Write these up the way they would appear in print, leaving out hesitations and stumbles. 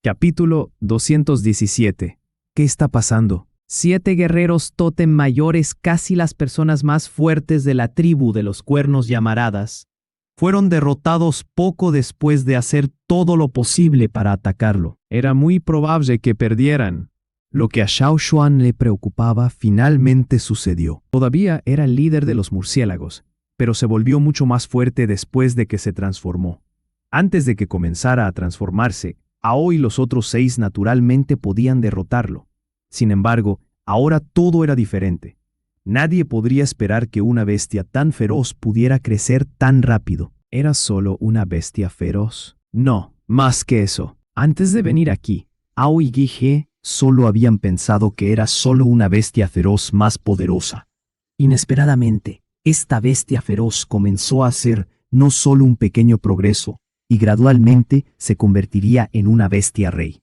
Capítulo 217. ¿Qué está pasando? 7 guerreros tótem mayores, casi las personas más fuertes de la tribu de los cuernos llamaradas, fueron derrotados poco después de hacer todo lo posible para atacarlo. Era muy probable que perdieran. Lo que a Xiao Xuan le preocupaba finalmente sucedió. Todavía era el líder de los murciélagos, pero se volvió mucho más fuerte después de que se transformó. Antes de que comenzara a transformarse, Ao y los otros 6 naturalmente podían derrotarlo. Sin embargo, ahora todo era diferente. Nadie podría esperar que una bestia tan feroz pudiera crecer tan rápido. ¿Era solo una bestia feroz? No, más que eso. Antes de venir aquí, Ao y Guige solo habían pensado que era solo una bestia feroz más poderosa. Inesperadamente, esta bestia feroz comenzó a ser no solo un pequeño progreso, y gradualmente se convertiría en una bestia rey.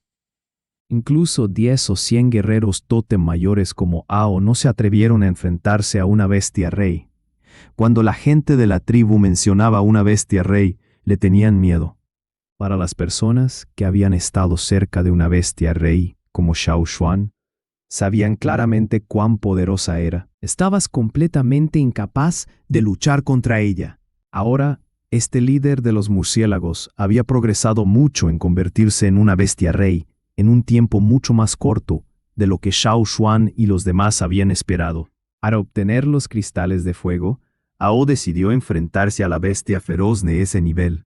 Incluso 10 o 100 guerreros tótem mayores como Ao no se atrevieron a enfrentarse a una bestia rey. Cuando la gente de la tribu mencionaba una bestia rey, le tenían miedo. Para las personas que habían estado cerca de una bestia rey, como Xiao Xuan, sabían claramente cuán poderosa era. Estabas completamente incapaz de luchar contra ella. Ahora, este líder de los murciélagos había progresado mucho en convertirse en una bestia rey en un tiempo mucho más corto de lo que Xiao Xuan y los demás habían esperado. Para obtener los cristales de fuego, Ao decidió enfrentarse a la bestia feroz de ese nivel.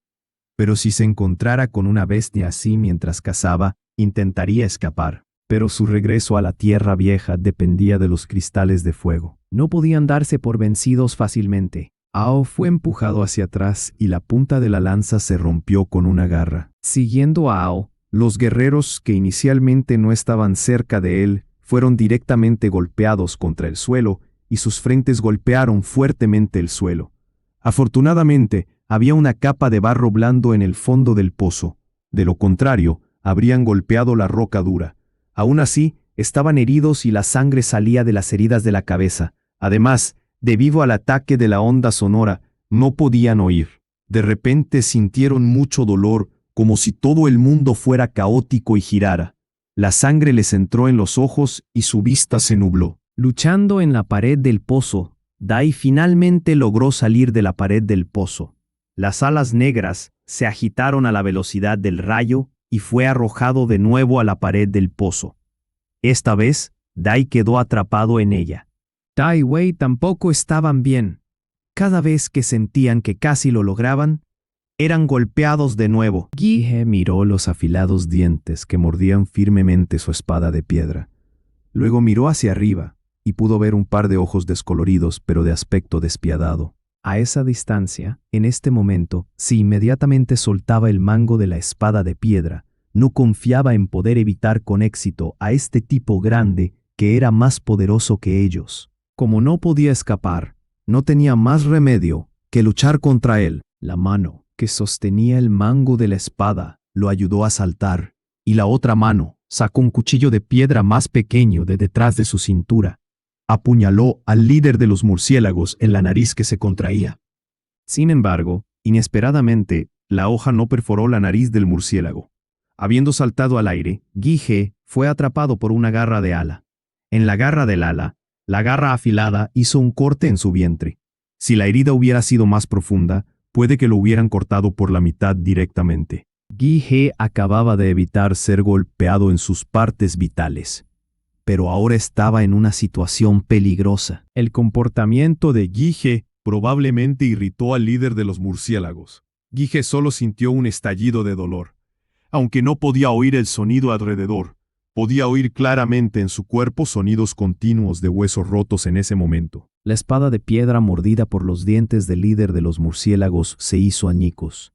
Pero si se encontrara con una bestia así mientras cazaba, intentaría escapar. Pero su regreso a la Tierra Vieja dependía de los cristales de fuego. No podían darse por vencidos fácilmente. Ao fue empujado hacia atrás y la punta de la lanza se rompió con una garra. Siguiendo a Ao, los guerreros que inicialmente no estaban cerca de él fueron directamente golpeados contra el suelo y sus frentes golpearon fuertemente el suelo. Afortunadamente, había una capa de barro blando en el fondo del pozo. De lo contrario, habrían golpeado la roca dura. Aún así, estaban heridos y la sangre salía de las heridas de la cabeza. Además, debido al ataque de la onda sonora, no podían oír. De repente sintieron mucho dolor, como si todo el mundo fuera caótico y girara. La sangre les entró en los ojos y su vista se nubló. Luchando en la pared del pozo, Dai finalmente logró salir de la pared del pozo. Las alas negras se agitaron a la velocidad del rayo y fue arrojado de nuevo a la pared del pozo. Esta vez, Dai quedó atrapado en ella. Tai Wei tampoco estaban bien. Cada vez que sentían que casi lo lograban, eran golpeados de nuevo. Guige miró los afilados dientes que mordían firmemente su espada de piedra. Luego miró hacia arriba y pudo ver un par de ojos descoloridos pero de aspecto despiadado. A esa distancia, en este momento, si inmediatamente soltaba el mango de la espada de piedra, no confiaba en poder evitar con éxito a este tipo grande que era más poderoso que ellos. Como no podía escapar, no tenía más remedio que luchar contra él. La mano que sostenía el mango de la espada lo ayudó a saltar, y la otra mano sacó un cuchillo de piedra más pequeño de detrás de su cintura. Apuñaló al líder de los murciélagos en la nariz que se contraía. Sin embargo, inesperadamente, la hoja no perforó la nariz del murciélago. Habiendo saltado al aire, Guige fue atrapado por una garra de ala. En la garra del ala, la garra afilada hizo un corte en su vientre. Si la herida hubiera sido más profunda, puede que lo hubieran cortado por la mitad directamente. Guige acababa de evitar ser golpeado en sus partes vitales, pero ahora estaba en una situación peligrosa. El comportamiento de Guige probablemente irritó al líder de los murciélagos. Guige solo sintió un estallido de dolor. Aunque no podía oír el sonido alrededor, podía oír claramente en su cuerpo sonidos continuos de huesos rotos en ese momento. La espada de piedra mordida por los dientes del líder de los murciélagos se hizo añicos.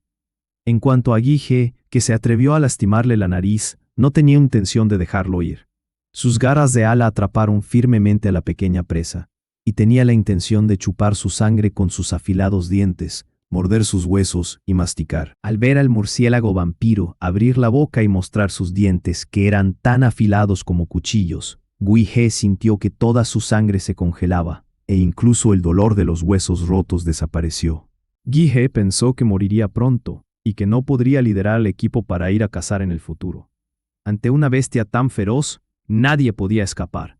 En cuanto a Guige, que se atrevió a lastimarle la nariz, no tenía intención de dejarlo ir. Sus garras de ala atraparon firmemente a la pequeña presa, y tenía la intención de chupar su sangre con sus afilados dientes, morder sus huesos y masticar. Al ver al murciélago vampiro abrir la boca y mostrar sus dientes que eran tan afilados como cuchillos, Guige sintió que toda su sangre se congelaba, e incluso el dolor de los huesos rotos desapareció. Guige pensó que moriría pronto, y que no podría liderar al equipo para ir a cazar en el futuro. Ante una bestia tan feroz, nadie podía escapar.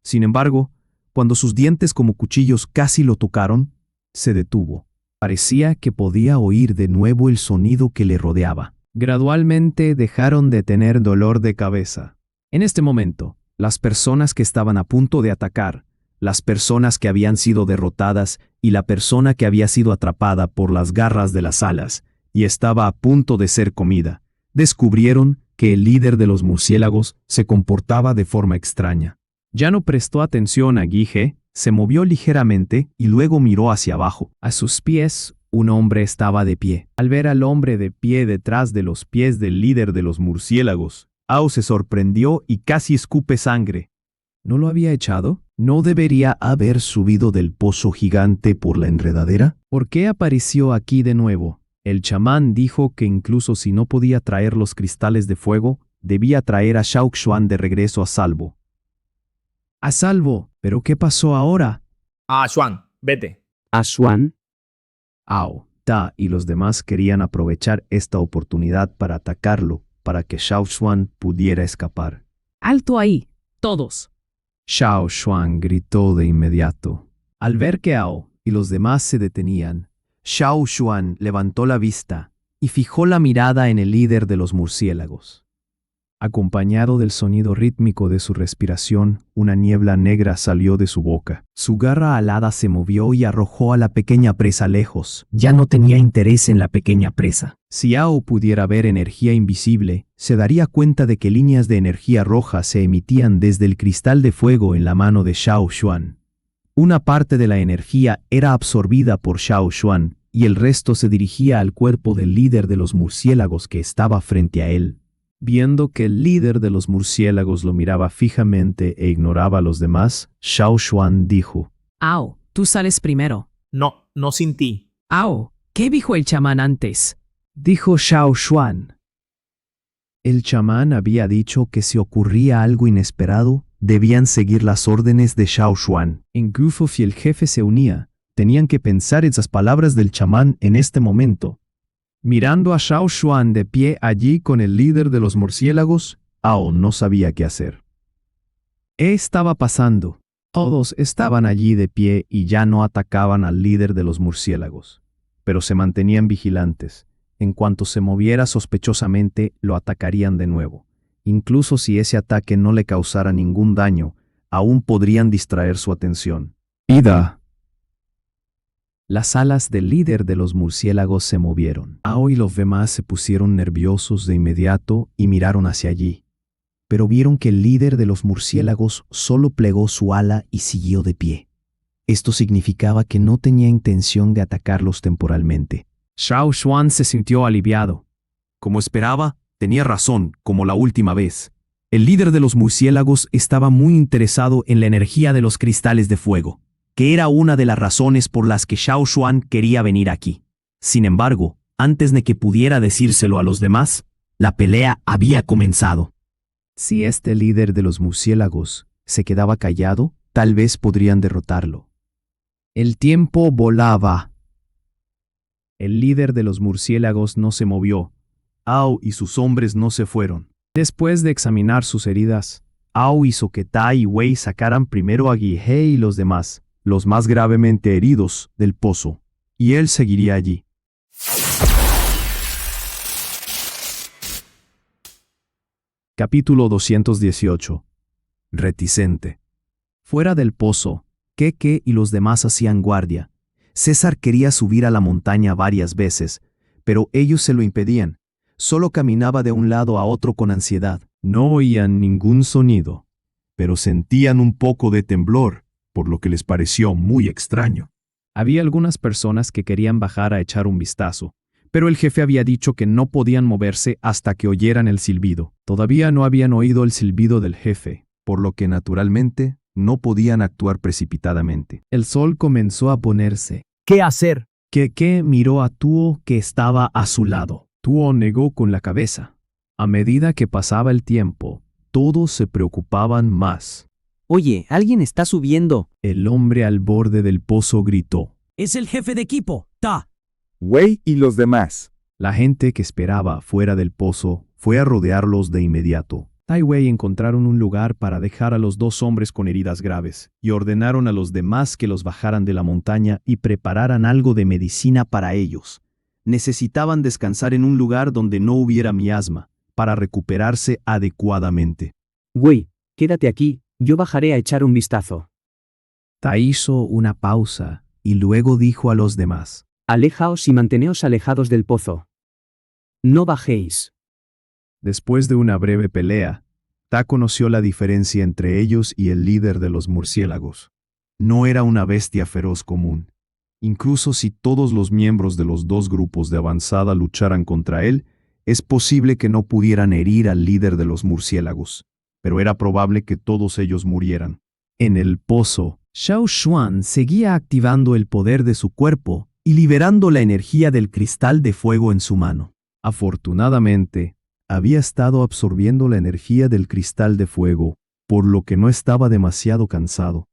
Sin embargo, cuando sus dientes como cuchillos casi lo tocaron, se detuvo. Parecía que podía oír de nuevo el sonido que le rodeaba. Gradualmente dejaron de tener dolor de cabeza. En este momento, las personas que estaban a punto de atacar, las personas que habían sido derrotadas y la persona que había sido atrapada por las garras de las alas y estaba a punto de ser comida, descubrieron que el líder de los murciélagos se comportaba de forma extraña. Ya no prestó atención a Guige, se movió ligeramente y luego miró hacia abajo. A sus pies, un hombre estaba de pie. Al ver al hombre de pie detrás de los pies del líder de los murciélagos, Ao se sorprendió y casi escupe sangre. ¿No lo había echado? ¿No debería haber subido del pozo gigante por la enredadera? ¿Por qué apareció aquí de nuevo? El chamán dijo que incluso si no podía traer los cristales de fuego, debía traer a Xiaoxuan de regreso a salvo. ¡A salvo! ¿Pero qué pasó ahora? Xuan, vete. ¿A Xuan? Ao, Ta y los demás querían aprovechar esta oportunidad para atacarlo, para que Xiaoxuan pudiera escapar. ¡Alto ahí! ¡Todos! Xiaoxuan gritó de inmediato. Al ver que Ao y los demás se detenían, Xiaoxuan levantó la vista y fijó la mirada en el líder de los murciélagos. Acompañado del sonido rítmico de su respiración, una niebla negra salió de su boca. Su garra alada se movió y arrojó a la pequeña presa lejos. Ya no tenía interés en la pequeña presa. Si Ao pudiera ver energía invisible, se daría cuenta de que líneas de energía roja se emitían desde el cristal de fuego en la mano de Xiaoxuan. Una parte de la energía era absorbida por Xiaoxuan y el resto se dirigía al cuerpo del líder de los murciélagos que estaba frente a él. Viendo que el líder de los murciélagos lo miraba fijamente e ignoraba a los demás, Xiaoxuan dijo: Ao, tú sales primero. No sin ti. Ao, ¿qué dijo el chamán antes? Dijo Xiaoxuan. El chamán había dicho que si ocurría algo inesperado, debían seguir las órdenes de Xiaoxuan. En Gufu y el jefe se unía, tenían que pensar esas palabras del chamán en este momento. Mirando a Xiaoxuan de pie allí con el líder de los murciélagos, Ao no sabía qué hacer. ¿Qué estaba pasando? Todos estaban allí de pie y ya no atacaban al líder de los murciélagos, pero se mantenían vigilantes. En cuanto se moviera sospechosamente, lo atacarían de nuevo. Incluso si ese ataque no le causara ningún daño, aún podrían distraer su atención. ¡Ida! Las alas del líder de los murciélagos se movieron. Ao y los demás se pusieron nerviosos de inmediato y miraron hacia allí. Pero vieron que el líder de los murciélagos solo plegó su ala y siguió de pie. Esto significaba que no tenía intención de atacarlos temporalmente. Xiaoxuan se sintió aliviado. Como esperaba, tenía razón, como la última vez. El líder de los murciélagos estaba muy interesado en la energía de los cristales de fuego, que era una de las razones por las que Xiaoxuan quería venir aquí. Sin embargo, antes de que pudiera decírselo a los demás, la pelea había comenzado. Si este líder de los murciélagos se quedaba callado, tal vez podrían derrotarlo. El tiempo volaba. El líder de los murciélagos no se movió. Ao y sus hombres no se fueron. Después de examinar sus heridas, Ao hizo que Ta y Wei sacaran primero a Guige y los demás, los más gravemente heridos, del pozo, y él seguiría allí. Capítulo 218. Reticente. Fuera del pozo, Keke y los demás hacían guardia. César quería subir a la montaña varias veces, pero ellos se lo impedían. Solo caminaba de un lado a otro con ansiedad. No oían ningún sonido, pero sentían un poco de temblor, por lo que les pareció muy extraño. Había algunas personas que querían bajar a echar un vistazo, pero el jefe había dicho que no podían moverse hasta que oyeran el silbido. Todavía no habían oído el silbido del jefe, por lo que naturalmente no podían actuar precipitadamente. El sol comenzó a ponerse. ¿Qué hacer? Keke miró a Tuo que estaba a su lado. Tuo negó con la cabeza. A medida que pasaba el tiempo, todos se preocupaban más. Oye, alguien está subiendo. El hombre al borde del pozo gritó. Es el jefe de equipo, Ta. Wei y los demás. La gente que esperaba fuera del pozo fue a rodearlos de inmediato. Tai Wei encontraron un lugar para dejar a los dos hombres con heridas graves y ordenaron a los demás que los bajaran de la montaña y prepararan algo de medicina para ellos. Necesitaban descansar en un lugar donde no hubiera miasma para recuperarse adecuadamente. Wei, quédate aquí, yo bajaré a echar un vistazo. Tai hizo una pausa y luego dijo a los demás: Alejaos y manteneos alejados del pozo. No bajéis. Después de una breve pelea, Ta conoció la diferencia entre ellos y el líder de los murciélagos. No era una bestia feroz común. Incluso si todos los miembros de los dos grupos de avanzada lucharan contra él, es posible que no pudieran herir al líder de los murciélagos, pero era probable que todos ellos murieran. En el pozo, Xiao Xuan seguía activando el poder de su cuerpo y liberando la energía del cristal de fuego en su mano. Afortunadamente, había estado absorbiendo la energía del cristal de fuego, por lo que no estaba demasiado cansado.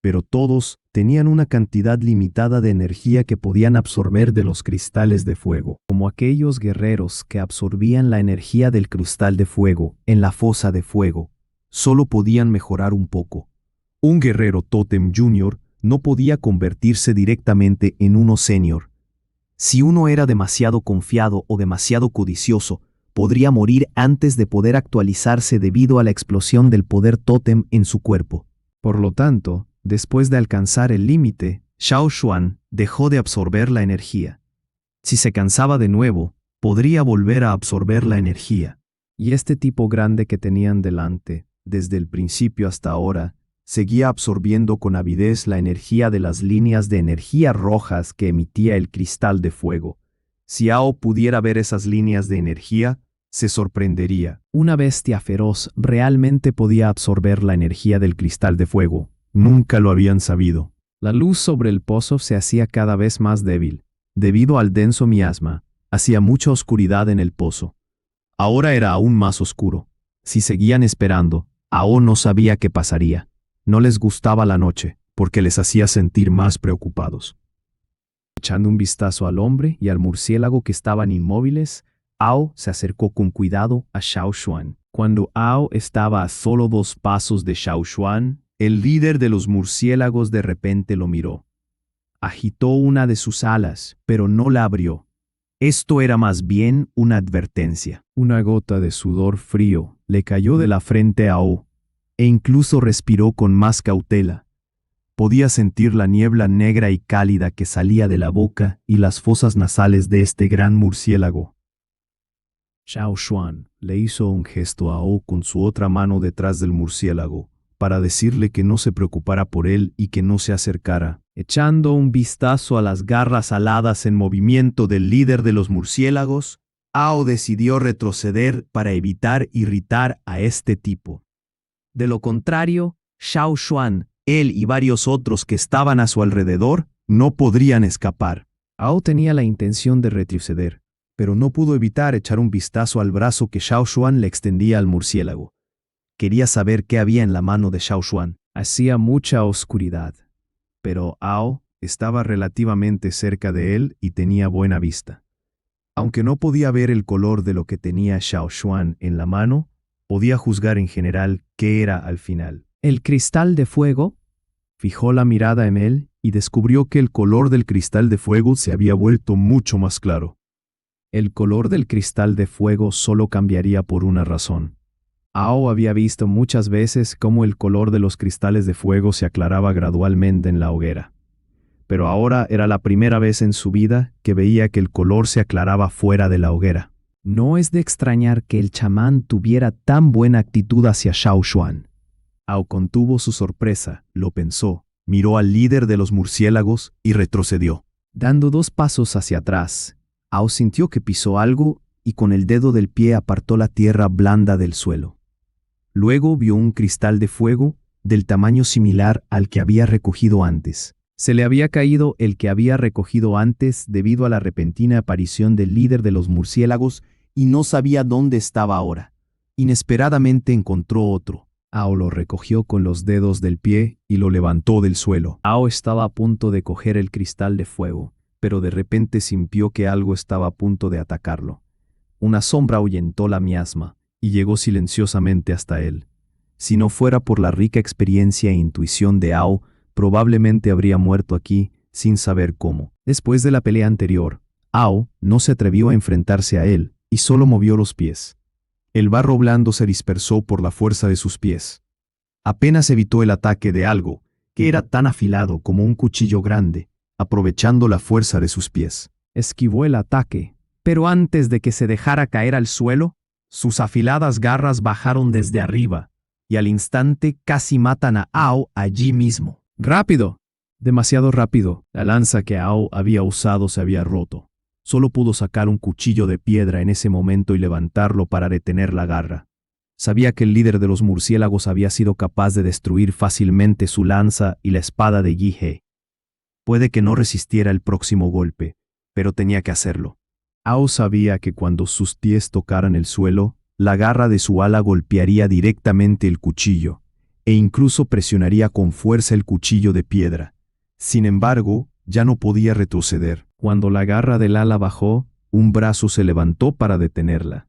Pero todos tenían una cantidad limitada de energía que podían absorber de los cristales de fuego, como aquellos guerreros que absorbían la energía del cristal de fuego en la fosa de fuego. Solo podían mejorar un poco. Un guerrero Totem Junior no podía convertirse directamente en uno senior. Si uno era demasiado confiado o demasiado codicioso, podría morir antes de poder actualizarse debido a la explosión del poder tótem en su cuerpo. Por lo tanto, después de alcanzar el límite, Xiao Xuan dejó de absorber la energía. Si se cansaba de nuevo, podría volver a absorber la energía. Y este tipo grande que tenían delante, desde el principio hasta ahora, seguía absorbiendo con avidez la energía de las líneas de energía rojas que emitía el cristal de fuego. Si Ao pudiera ver esas líneas de energía, se sorprendería. Una bestia feroz realmente podía absorber la energía del cristal de fuego. Nunca lo habían sabido. La luz sobre el pozo se hacía cada vez más débil. Debido al denso miasma, hacía mucha oscuridad en el pozo. Ahora era aún más oscuro. Si seguían esperando, Ao no sabía qué pasaría. No les gustaba la noche, porque les hacía sentir más preocupados. Echando un vistazo al hombre y al murciélago que estaban inmóviles, Ao se acercó con cuidado a Xiao Xuan. Cuando Ao estaba a solo 2 pasos de Xiao Xuan, el líder de los murciélagos de repente lo miró. Agitó una de sus alas, pero no la abrió. Esto era más bien una advertencia. Una gota de sudor frío le cayó de la frente a Ao, e incluso respiró con más cautela. Podía sentir la niebla negra y cálida que salía de la boca y las fosas nasales de este gran murciélago. Xiao Xuan le hizo un gesto a Ao con su otra mano detrás del murciélago, para decirle que no se preocupara por él y que no se acercara. Echando un vistazo a las garras aladas en movimiento del líder de los murciélagos, Ao decidió retroceder para evitar irritar a este tipo. De lo contrario, Xiao Xuan, él y varios otros que estaban a su alrededor, no podrían escapar. Ao tenía la intención de retroceder, pero no pudo evitar echar un vistazo al brazo que Xiao Xuan le extendía al murciélago. Quería saber qué había en la mano de Xiao Xuan. Hacía mucha oscuridad, pero Ao estaba relativamente cerca de él y tenía buena vista. Aunque no podía ver el color de lo que tenía Xiao Xuan en la mano, podía juzgar en general qué era al final. El cristal de fuego. Fijó la mirada en él y descubrió que el color del cristal de fuego se había vuelto mucho más claro. El color del cristal de fuego solo cambiaría por una razón. Ao había visto muchas veces cómo el color de los cristales de fuego se aclaraba gradualmente en la hoguera. Pero ahora era la primera vez en su vida que veía que el color se aclaraba fuera de la hoguera. No es de extrañar que el chamán tuviera tan buena actitud hacia Xiao Xuan. Ao contuvo su sorpresa, lo pensó, miró al líder de los murciélagos y retrocedió. Dando 2 pasos hacia atrás, Ao sintió que pisó algo y con el dedo del pie apartó la tierra blanda del suelo. Luego vio un cristal de fuego del tamaño similar al que había recogido antes. Se le había caído el que había recogido antes debido a la repentina aparición del líder de los murciélagos y no sabía dónde estaba ahora. Inesperadamente encontró otro. Ao lo recogió con los dedos del pie y lo levantó del suelo. Ao estaba a punto de coger el cristal de fuego, pero de repente sintió que algo estaba a punto de atacarlo. Una sombra ahuyentó la miasma y llegó silenciosamente hasta él. Si no fuera por la rica experiencia e intuición de Ao, probablemente habría muerto aquí sin saber cómo. Después de la pelea anterior, Ao no se atrevió a enfrentarse a él y solo movió los pies. El barro blando se dispersó por la fuerza de sus pies. Apenas evitó el ataque de algo que era tan afilado como un cuchillo grande, aprovechando la fuerza de sus pies. Esquivó el ataque, pero antes de que se dejara caer al suelo, sus afiladas garras bajaron desde arriba, y al instante casi matan a Ao allí mismo. ¡Rápido! Demasiado rápido. La lanza que Ao había usado se había roto. Solo pudo sacar un cuchillo de piedra en ese momento y levantarlo para detener la garra. Sabía que el líder de los murciélagos había sido capaz de destruir fácilmente su lanza y la espada de Yi He. Puede que no resistiera el próximo golpe, pero tenía que hacerlo. Ao sabía que cuando sus pies tocaran el suelo, la garra de su ala golpearía directamente el cuchillo, e incluso presionaría con fuerza el cuchillo de piedra. Sin embargo, ya no podía retroceder. Cuando la garra del ala bajó, un brazo se levantó para detenerla.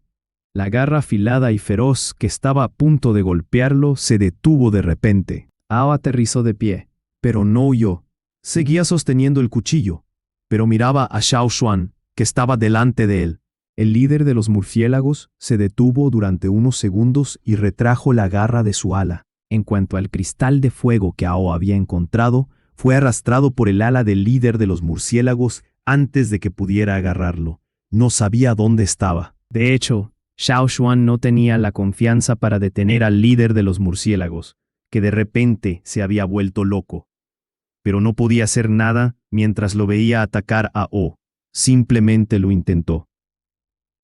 La garra afilada y feroz que estaba a punto de golpearlo se detuvo de repente. Ao aterrizó de pie, pero no huyó. Seguía sosteniendo el cuchillo, pero miraba a Xiao Xuan, que estaba delante de él. El líder de los murciélagos se detuvo durante unos segundos y retrajo la garra de su ala. En cuanto al cristal de fuego que Ao había encontrado, fue arrastrado por el ala del líder de los murciélagos antes de que pudiera agarrarlo. No sabía dónde estaba. De hecho, Xiao Xuan no tenía la confianza para detener al líder de los murciélagos, que de repente se había vuelto loco. Pero no podía hacer nada mientras lo veía atacar a Ao. Simplemente lo intentó.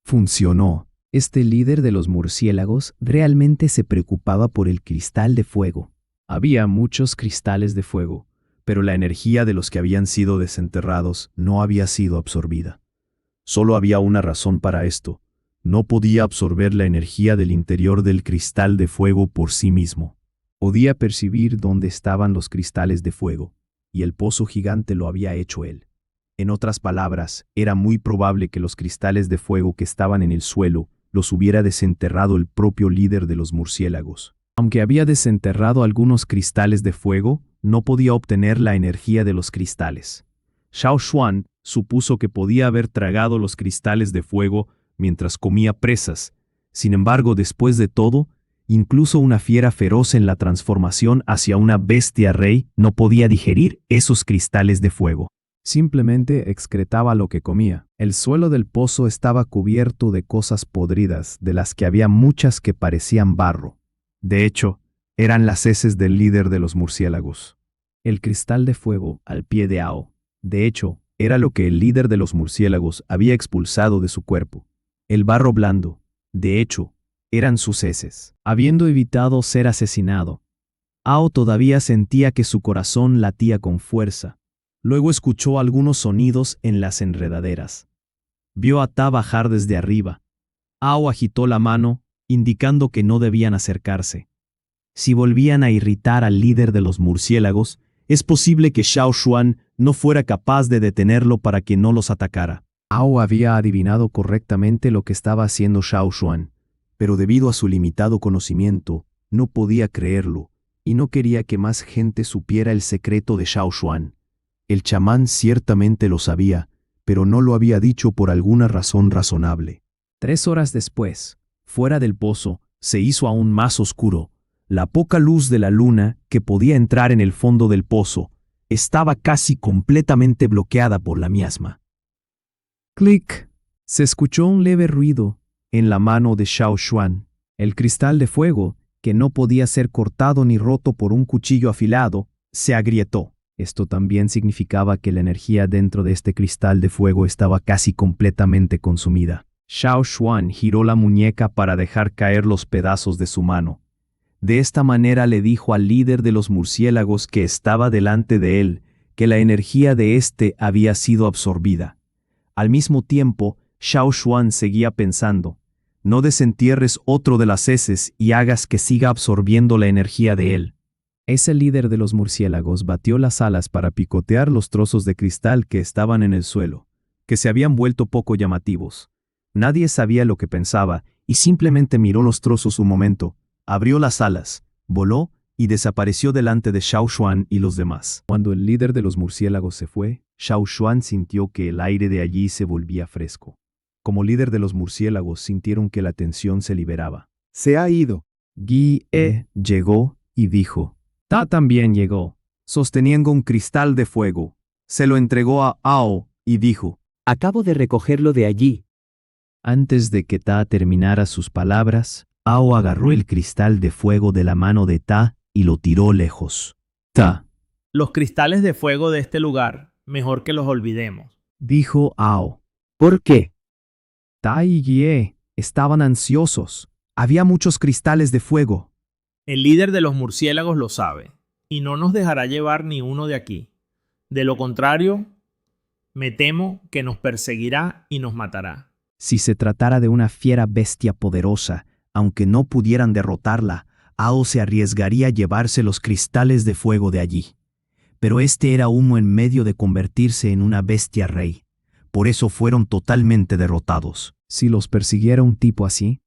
Funcionó. Este líder de los murciélagos realmente se preocupaba por el cristal de fuego. Había muchos cristales de fuego, pero la energía de los que habían sido desenterrados no había sido absorbida. Solo había una razón para esto. No podía absorber la energía del interior del cristal de fuego por sí mismo. Podía percibir dónde estaban los cristales de fuego, y el pozo gigante lo había hecho él. En otras palabras, era muy probable que los cristales de fuego que estaban en el suelo los hubiera desenterrado el propio líder de los murciélagos. Aunque había desenterrado algunos cristales de fuego, no podía obtener la energía de los cristales. Xiao Xuan supuso que podía haber tragado los cristales de fuego mientras comía presas. Sin embargo, después de todo, incluso una fiera feroz en la transformación hacia una bestia rey no podía digerir esos cristales de fuego. Simplemente excretaba lo que comía. El suelo del pozo estaba cubierto de cosas podridas, de las que había muchas que parecían barro. De hecho, eran las heces del líder de los murciélagos. El cristal de fuego al pie de Ao, de hecho, era lo que el líder de los murciélagos había expulsado de su cuerpo. El barro blando, de hecho, eran sus heces. Habiendo evitado ser asesinado, Ao todavía sentía que su corazón latía con fuerza. Luego escuchó algunos sonidos en las enredaderas. Vio a Ta bajar desde arriba. Ao agitó la mano, indicando que no debían acercarse. Si volvían a irritar al líder de los murciélagos, es posible que Xiao Xuan no fuera capaz de detenerlo para que no los atacara. Ao había adivinado correctamente lo que estaba haciendo Xiao Xuan, pero debido a su limitado conocimiento, no podía creerlo, y no quería que más gente supiera el secreto de Xiao Xuan. El chamán ciertamente lo sabía, pero no lo había dicho por alguna razón razonable. 3 horas después, fuera del pozo, se hizo aún más oscuro. La poca luz de la luna que podía entrar en el fondo del pozo estaba casi completamente bloqueada por la miasma. ¡Clic! Se escuchó un leve ruido en la mano de Xiao Xuan. El cristal de fuego, que no podía ser cortado ni roto por un cuchillo afilado, se agrietó. Esto también significaba que la energía dentro de este cristal de fuego estaba casi completamente consumida. Xiao Xuan giró la muñeca para dejar caer los pedazos de su mano. De esta manera le dijo al líder de los murciélagos que estaba delante de él que la energía de éste había sido absorbida. Al mismo tiempo, Xiao Xuan seguía pensando: no desentierres otro de las heces y hagas que siga absorbiendo la energía de él. Ese líder de los murciélagos batió las alas para picotear los trozos de cristal que estaban en el suelo, que se habían vuelto poco llamativos. Nadie sabía lo que pensaba y simplemente miró los trozos un momento, abrió las alas, voló y desapareció delante de Xiao Xuan y los demás. Cuando el líder de los murciélagos se fue, Xiao Xuan sintió que el aire de allí se volvía fresco. Como líder de los murciélagos sintieron que la tensión se liberaba. Se ha ido. Yi llegó y dijo. Ta también llegó, sosteniendo un cristal de fuego. Se lo entregó a Ao y dijo. Acabo de recogerlo de allí. Antes de que Ta terminara sus palabras, Ao agarró el cristal de fuego de la mano de Ta y lo tiró lejos. Ta, Los cristales de fuego de este lugar, mejor que los olvidemos. dijo Ao. ¿Por qué? Ta y Yi estaban ansiosos. Había muchos cristales de fuego. El líder de los murciélagos lo sabe, y no nos dejará llevar ni uno de aquí. De lo contrario, me temo que nos perseguirá y nos matará. Si se tratara de una fiera bestia poderosa, aunque no pudieran derrotarla, Ao se arriesgaría a llevarse los cristales de fuego de allí. Pero este era humo en medio de convertirse en una bestia rey. Por eso fueron totalmente derrotados. Si los persiguiera un tipo así,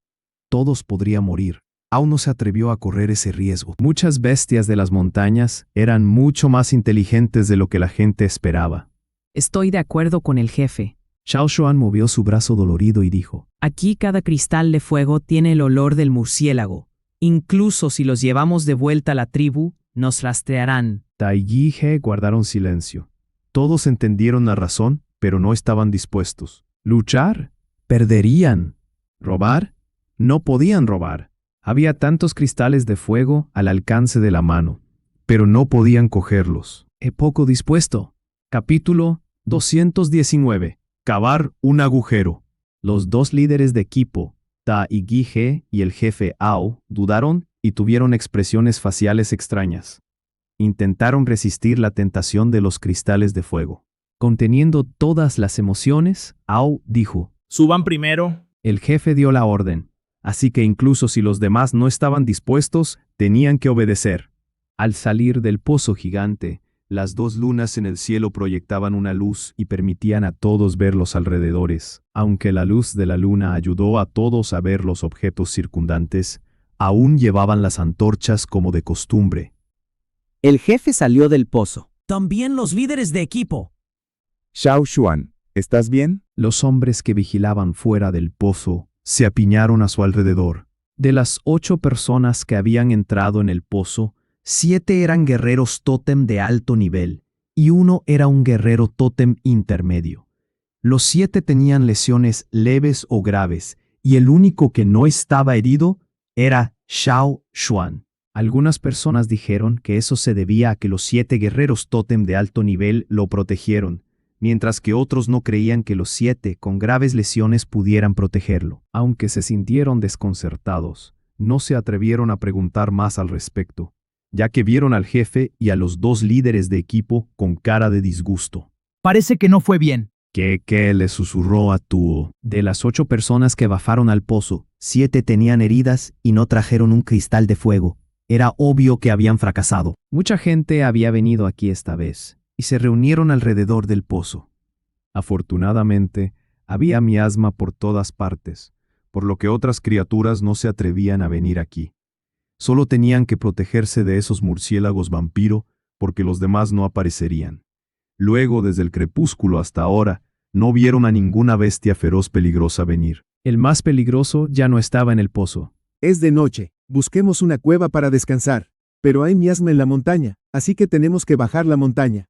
todos podrían morir. Ao no se atrevió a correr ese riesgo. Muchas bestias de las montañas eran mucho más inteligentes de lo que la gente esperaba. Estoy de acuerdo con el jefe. Xiao Xuan movió su brazo dolorido y dijo. Aquí cada cristal de fuego tiene el olor del murciélago. Incluso si los llevamos de vuelta a la tribu, nos rastrearán. Tai y He guardaron silencio. Todos entendieron la razón, pero no estaban dispuestos. ¿Luchar? Perderían. ¿Robar? No podían robar. Había tantos cristales de fuego al alcance de la mano, pero no podían cogerlos. Poco dispuesto. Capítulo 219. Cavar un agujero. Los dos líderes de equipo, Ta y Gi-he y el jefe Ao, dudaron y tuvieron expresiones faciales extrañas. Intentaron resistir la tentación de los cristales de fuego. Conteniendo todas las emociones, Ao dijo. Suban primero. El jefe dio la orden, así que incluso si los demás no estaban dispuestos, tenían que obedecer. Al salir del pozo gigante, las dos lunas en el cielo proyectaban una luz y permitían a todos ver los alrededores. Aunque la luz de la luna ayudó a todos a ver los objetos circundantes, aún llevaban las antorchas como de costumbre. El jefe salió del pozo. También los líderes de equipo. Xiao Xuan, ¿estás bien? Los hombres que vigilaban fuera del pozo se apiñaron a su alrededor. De las 8 personas que habían entrado en el pozo, 7 eran guerreros tótem de alto nivel y 1 era un guerrero tótem intermedio. Los 7 tenían lesiones leves o graves y el único que no estaba herido era Xiao Xuan. Algunas personas dijeron que eso se debía a que los 7 guerreros tótem de alto nivel lo protegieron, mientras que otros no creían que los 7 con graves lesiones pudieran protegerlo. Aunque se sintieron desconcertados, no se atrevieron a preguntar más al respecto, ya que vieron al jefe y a los 2 líderes de equipo con cara de disgusto. Parece que no fue bien. ¿Qué? Le susurró a Tuo. De las 8 personas que bajaron al pozo, 7 tenían heridas y no trajeron un cristal de fuego. Era obvio que habían fracasado. Mucha gente había venido aquí esta vez y se reunieron alrededor del pozo. Afortunadamente, había miasma por todas partes, por lo que otras criaturas no se atrevían a venir aquí. Solo tenían que protegerse de esos murciélagos vampiro porque los demás no aparecerían. Luego, desde el crepúsculo hasta ahora, no vieron a ninguna bestia feroz peligrosa venir. El más peligroso ya no estaba en el pozo. Es de noche. Busquemos una cueva para descansar. Pero hay miasma en la montaña, así que tenemos que bajar la montaña.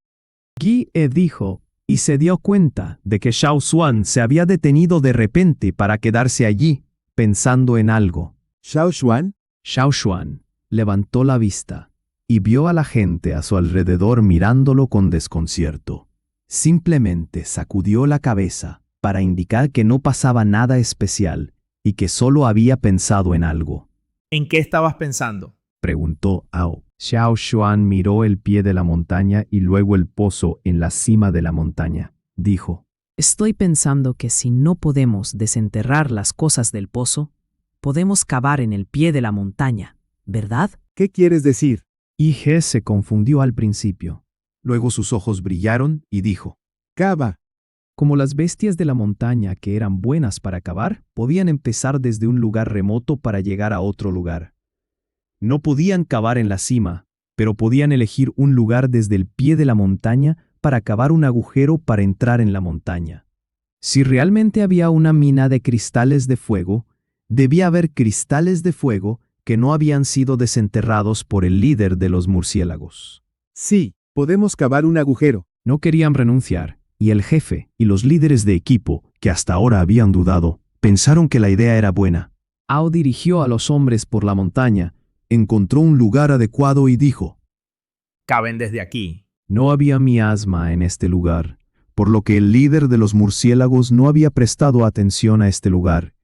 Yi-e dijo, y se dio cuenta de que Xiao Xuan se había detenido de repente para quedarse allí, pensando en algo. ¿Xiao Xuan? Xiao Xuan levantó la vista y vio a la gente a su alrededor mirándolo con desconcierto. Simplemente sacudió la cabeza para indicar que no pasaba nada especial y que solo había pensado en algo. ¿En qué estabas pensando? Preguntó Ao. Xiao Xuan miró el pie de la montaña y luego el pozo en la cima de la montaña. Dijo, Estoy pensando que si no podemos desenterrar las cosas del pozo, podemos cavar en el pie de la montaña, ¿verdad? ¿Qué quieres decir? Yi-he se confundió al principio. Luego sus ojos brillaron y dijo, Cava. Como las bestias de la montaña que eran buenas para cavar, podían empezar desde un lugar remoto para llegar a otro lugar. No podían cavar en la cima, pero podían elegir un lugar desde el pie de la montaña para cavar un agujero para entrar en la montaña. Si realmente había una mina de cristales de fuego, debía haber cristales de fuego que no habían sido desenterrados por el líder de los murciélagos. Sí, podemos cavar un agujero. No querían renunciar, y el jefe y los líderes de equipo, que hasta ahora habían dudado, pensaron que la idea era buena. Ao dirigió a los hombres por la montaña, encontró un lugar adecuado y dijo: Caben desde aquí. no había miasma en este lugar, por lo que el líder de los murciélagos no había prestado atención a este lugar.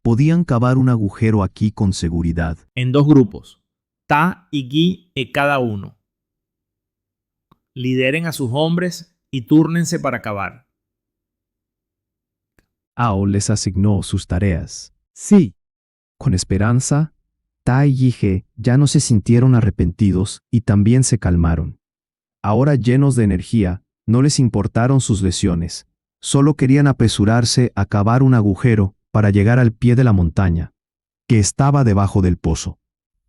Podían cavar un agujero aquí con seguridad. En 2 grupos, Ta y Gi cada uno. Lideren a sus hombres y túrnense para cavar. Ao les asignó sus tareas. Sí, Con esperanza, Ta y Yige ya no se sintieron arrepentidos y también se calmaron. Ahora llenos de energía, no les importaron sus lesiones. Solo querían apresurarse a cavar un agujero para llegar al pie de la montaña, que estaba debajo del pozo.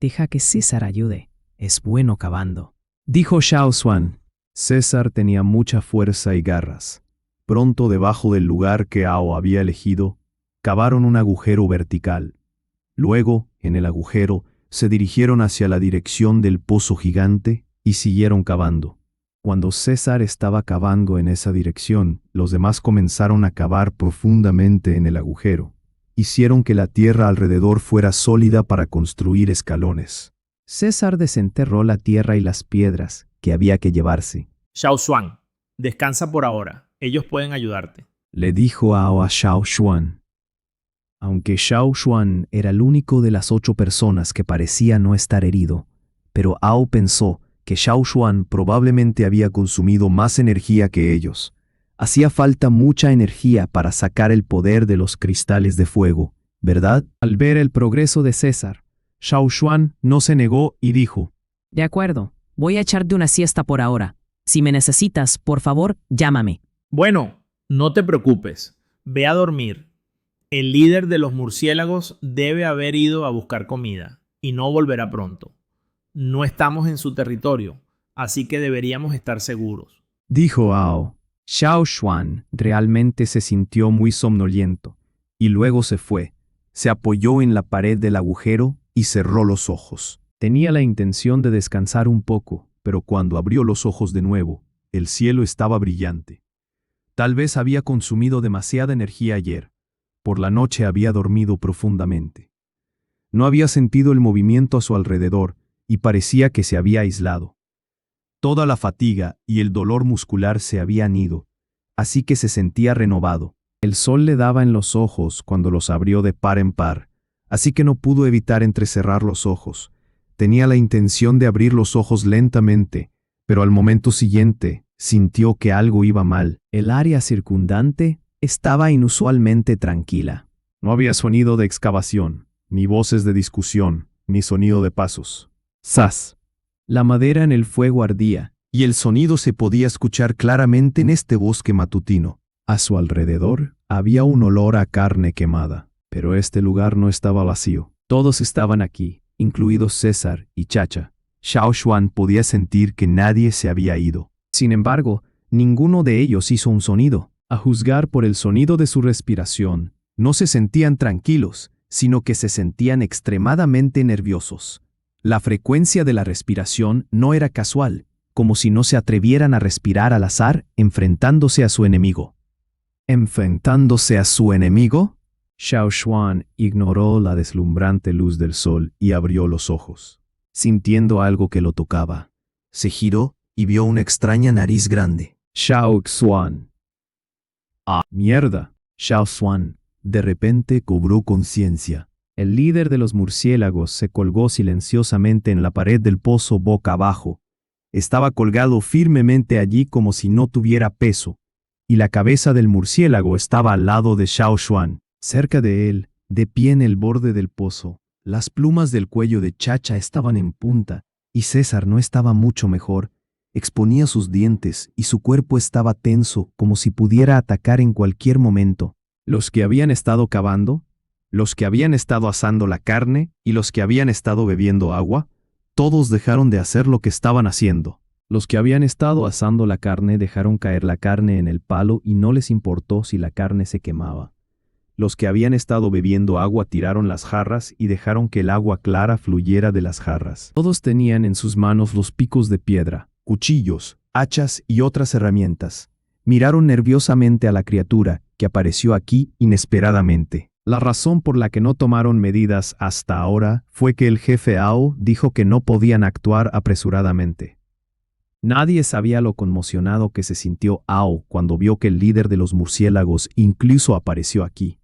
Deja que César ayude. Es bueno cavando. Dijo Xiao Xuan. César tenía mucha fuerza y garras. Pronto debajo del lugar que Ao había elegido, cavaron un agujero vertical. Luego, en el agujero, se dirigieron hacia la dirección del pozo gigante y siguieron cavando. Cuando César estaba cavando en esa dirección, los demás comenzaron a cavar profundamente en el agujero. Hicieron que la tierra alrededor fuera sólida para construir escalones. César desenterró la tierra y las piedras que había que llevarse. Xiao Xuan, descansa por ahora. Ellos pueden ayudarte. Le dijo Ao a Xiao Xuan. Aunque Xiao Xuan era el único de las 8 personas que parecía no estar herido, pero Ao pensó que Xiao Xuan probablemente había consumido más energía que ellos. Hacía falta mucha energía para sacar el poder de los cristales de fuego, ¿verdad? Al ver el progreso de César, Xiao Xuan no se negó y dijo: De acuerdo. Voy a echarte una siesta por ahora. Si me necesitas, por favor, llámame. Bueno, no te preocupes. Ve a dormir. El líder de los murciélagos debe haber ido a buscar comida y no volverá pronto. No estamos en su territorio, así que deberíamos estar seguros. Dijo Ao. Xiao Xuan realmente se sintió muy somnoliento, y luego se fue. Se apoyó en la pared del agujero y cerró los ojos. Tenía la intención de descansar un poco, pero cuando abrió los ojos de nuevo, el cielo estaba brillante. Tal vez había consumido demasiada energía ayer. Por la noche había dormido profundamente. No había sentido el movimiento a su alrededor y parecía que se había aislado. Toda la fatiga y el dolor muscular se habían ido, así que se sentía renovado. El sol le daba en los ojos cuando los abrió de par en par, así que no pudo evitar entrecerrar los ojos. Tenía la intención de abrir los ojos lentamente, pero al momento siguiente sintió que algo iba mal. El área circundante estaba inusualmente tranquila. No había sonido de excavación, ni voces de discusión, ni sonido de pasos. ¡Zas! La madera en el fuego ardía, y el sonido se podía escuchar claramente en este bosque matutino. A su alrededor había un olor a carne quemada, pero este lugar no estaba vacío. Todos estaban aquí, incluidos César y Chacha. Xiao Xuan podía sentir que nadie se había ido. Sin embargo, ninguno de ellos hizo un sonido. A juzgar por el sonido de su respiración, no se sentían tranquilos, sino que se sentían extremadamente nerviosos. La frecuencia de la respiración no era casual, como si no se atrevieran a respirar al azar enfrentándose a su enemigo. ¿Enfrentándose a su enemigo? Xiao Xuan ignoró la deslumbrante luz del sol y abrió los ojos, sintiendo algo que lo tocaba. Se giró y vio una extraña nariz grande. Xiao Xuan. ¡Ah, mierda! Xiao Xuan de repente cobró conciencia. El líder de los murciélagos se colgó silenciosamente en la pared del pozo boca abajo. Estaba colgado firmemente allí como si no tuviera peso, y la cabeza del murciélago estaba al lado de Xiao Xuan. Cerca de él, de pie en el borde del pozo, las plumas del cuello de Chacha estaban en punta, y César no estaba mucho mejor. exponía sus dientes y su cuerpo estaba tenso como si pudiera atacar en cualquier momento. Los que habían estado cavando, los que habían estado asando la carne y los que habían estado bebiendo agua, todos dejaron de hacer lo que estaban haciendo. Los que habían estado asando la carne dejaron caer la carne en el palo y no les importó si la carne se quemaba. Los que habían estado bebiendo agua tiraron las jarras y dejaron que el agua clara fluyera de las jarras. Todos tenían en sus manos los picos de piedra, cuchillos, hachas y otras herramientas. Miraron nerviosamente a la criatura que apareció aquí inesperadamente. La razón por la que no tomaron medidas hasta ahora fue que el jefe Ao dijo que no podían actuar apresuradamente. Nadie sabía lo conmocionado que se sintió Ao cuando vio que el líder de los murciélagos incluso apareció aquí.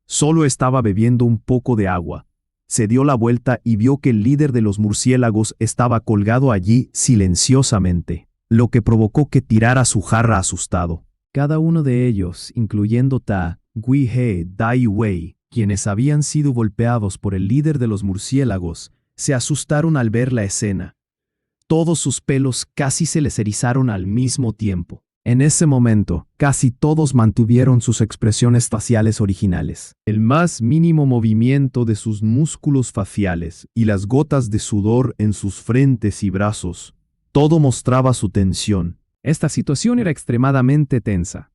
Solo estaba bebiendo un poco de agua. Se dio la vuelta y vio que el líder de los murciélagos estaba colgado allí silenciosamente, lo que provocó que tirara su jarra asustado. Cada uno de ellos, incluyendo Ta, Gui-he, Dai Wei, quienes habían sido golpeados por el líder de los murciélagos, se asustaron al ver la escena. Todos sus pelos casi se les erizaron al mismo tiempo. En ese momento, casi todos mantuvieron sus expresiones faciales originales. El más mínimo movimiento de sus músculos faciales y las gotas de sudor en sus frentes y brazos, todo mostraba su tensión. Esta situación era extremadamente tensa.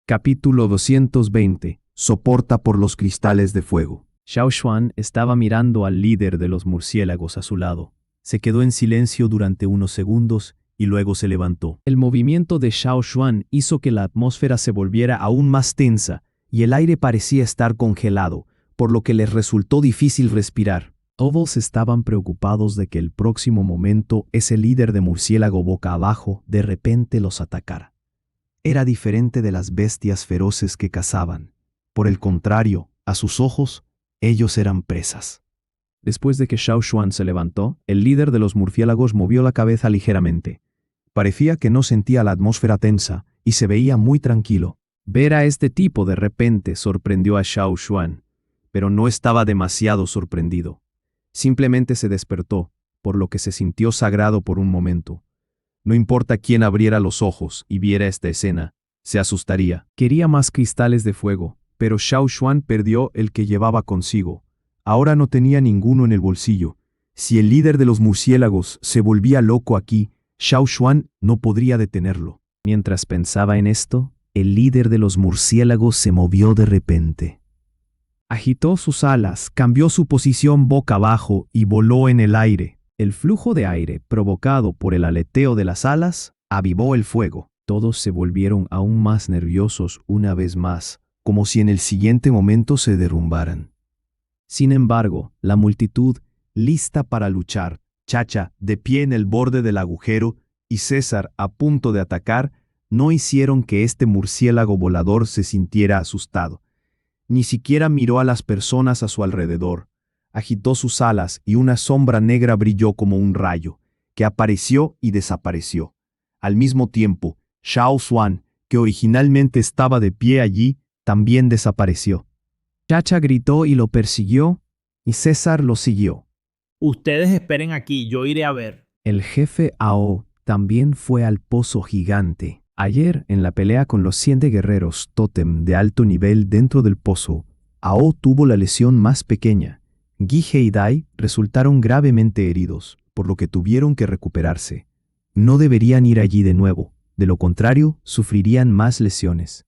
Capítulo 220. Soporta por los cristales de fuego. Xiao Xuan estaba mirando al líder de los murciélagos a su lado. Se quedó en silencio durante unos segundos y luego se levantó. El movimiento de Xiao Xuan hizo que la atmósfera se volviera aún más tensa y el aire parecía estar congelado, por lo que les resultó difícil respirar. Todos estaban preocupados de que el próximo momento ese líder de murciélago boca abajo de repente los atacara. Era diferente de las bestias feroces que cazaban. Por el contrario, a sus ojos, ellos eran presas. Después de que Xiao Xuan se levantó, el líder de los murciélagos movió la cabeza ligeramente. Parecía que no sentía la atmósfera tensa y se veía muy tranquilo. Ver a este tipo de repente sorprendió a Xiao Xuan, pero no estaba demasiado sorprendido. Simplemente se despertó, por lo que se sintió sagrado por un momento. No importa quién abriera los ojos y viera esta escena, se asustaría. Quería más cristales de fuego, pero Xiao Xuan perdió el que llevaba consigo. Ahora no tenía ninguno en el bolsillo. Si el líder de los murciélagos se volvía loco aquí, Xiao Xuan no podría detenerlo. Mientras pensaba en esto, el líder de los murciélagos se movió de repente. Agitó sus alas, cambió su posición boca abajo y voló en el aire. El flujo de aire, provocado por el aleteo de las alas, avivó el fuego. Todos se volvieron aún más nerviosos una vez más, como si en el siguiente momento se derrumbaran. Sin embargo, la multitud, lista para luchar, Chacha de pie en el borde del agujero y César a punto de atacar, no hicieron que este murciélago volador se sintiera asustado. Ni siquiera miró a las personas a su alrededor. Agitó sus alas y una sombra negra brilló como un rayo, que apareció y desapareció. Al mismo tiempo, Xiao Xuan, que originalmente estaba de pie allí, también desapareció. Chacha gritó y lo persiguió, y César lo siguió. Ustedes esperen aquí, yo iré a ver. El jefe Ao también fue al pozo gigante. Ayer, en la pelea con los 100 guerreros tótem de alto nivel dentro del pozo, Ao tuvo la lesión más pequeña. Gui-he y Dai resultaron gravemente heridos, por lo que tuvieron que recuperarse. No deberían ir allí de nuevo, de lo contrario, sufrirían más lesiones.